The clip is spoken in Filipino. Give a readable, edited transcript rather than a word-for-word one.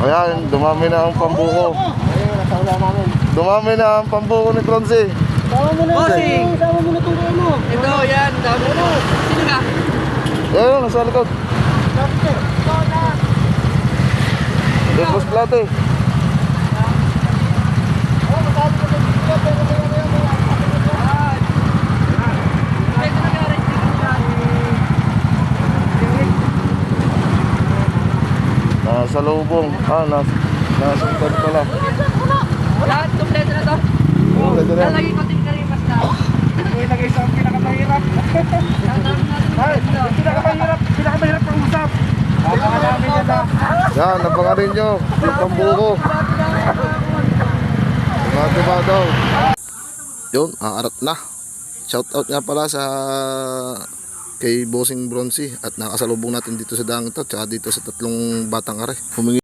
Ayan, dumami na ang pambuko. Dumami na ang pambuko ni Bronzy. Sama mo na itong ano. Ito, yan. Dami na. Sino ka? Ayan, nasa likod. Depos plate. Nasa lubong. Nasa likod pala. Lahat, kompleto na to. Kompleto na. Lalagay ko din karimas na. Ilagay sa pinakamahirap. Pinakamahirap ang usap. Namin yan na. Yan, napangarin nyo. Yung pambuko. Mga diba daw. Yun, aarat na. Shoutout nga pala sa kay Bossing Bronzy at nakasalubong natin dito sa daang ito tsaka dito sa tatlong batang are. Humingi